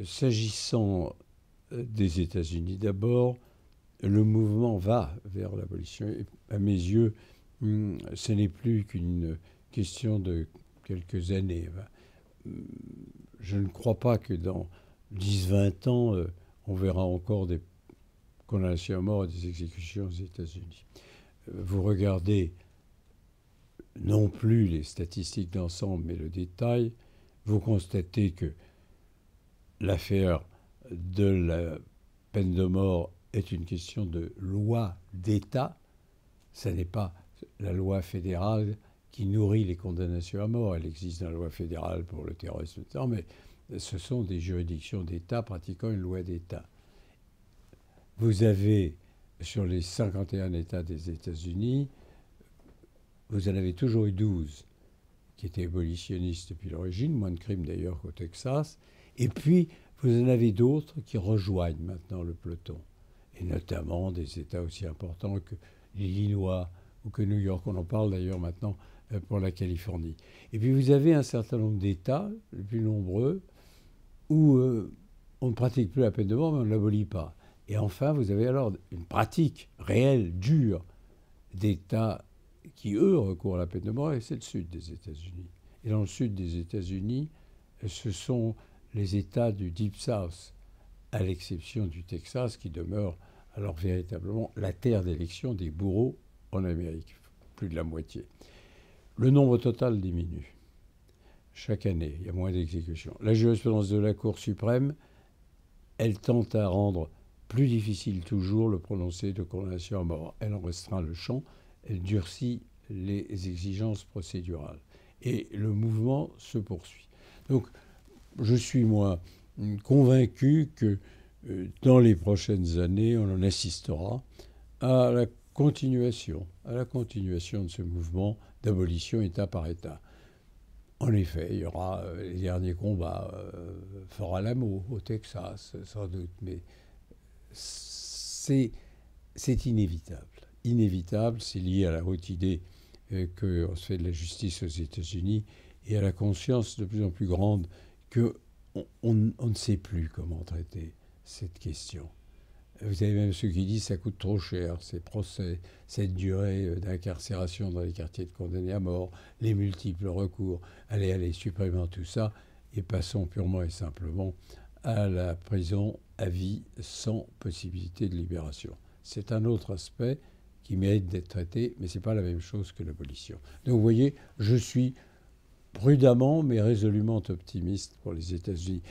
S'agissant des États-Unis d'abord, le mouvement va vers l'abolition. Et à mes yeux, ce n'est plus qu'une question de quelques années. Je ne crois pas que dans 10-20 ans, on verra encore des condamnations à mort et des exécutions aux États-Unis. Vous regardez non plus les statistiques d'ensemble, mais le détail, vous constatez que l'affaire de la peine de mort est une question de loi d'État. Ce n'est pas la loi fédérale qui nourrit les condamnations à mort. Elle existe dans la loi fédérale pour le terrorisme, mais ce sont des juridictions d'État pratiquant une loi d'État. Vous avez, sur les 51 États des États-Unis, vous en avez toujours eu 12 qui étaient abolitionnistes depuis l'origine, moins de crimes d'ailleurs qu'au Texas. Et puis, vous en avez d'autres qui rejoignent maintenant le peloton. Et notamment des États aussi importants que l'Illinois ou que New York. On en parle d'ailleurs maintenant pour la Californie. Et puis, vous avez un certain nombre d'États, les plus nombreux, où on ne pratique plus la peine de mort, mais on ne l'abolit pas. Et enfin, vous avez alors une pratique réelle, dure, d'États qui, eux, recourent à la peine de mort, et c'est le sud des États-Unis. Et dans le sud des États-Unis, ce sont les États du Deep South, à l'exception du Texas, qui demeure alors véritablement la terre d'élection des bourreaux en Amérique, plus de la moitié. Le nombre total diminue. Chaque année, il y a moins d'exécutions. La jurisprudence de la Cour suprême, elle tente à rendre plus difficile toujours le prononcé de condamnation à mort. Elle en restreint le champ, elle durcit les exigences procédurales. Et le mouvement se poursuit. Donc, je suis, moi, convaincu que dans les prochaines années, on en assistera à la continuation de ce mouvement d'abolition État par État. En effet, il y aura les derniers combats, Fort Alamo, au Texas, sans doute, mais c'est inévitable. Inévitable, c'est lié à la haute idée qu'on se fait de la justice aux États-Unis et à la conscience de plus en plus grande qu'on ne sait plus comment traiter cette question. Vous avez même ceux qui disent que ça coûte trop cher, ces procès, cette durée d'incarcération dans les quartiers de condamnés à mort, les multiples recours. Allez, supprimons tout ça et passons purement et simplement à la prison à vie sans possibilité de libération. C'est un autre aspect qui mérite d'être traité, mais ce n'est pas la même chose que l'abolition. Donc vous voyez, je suis prudemment mais résolument optimiste pour les États-Unis.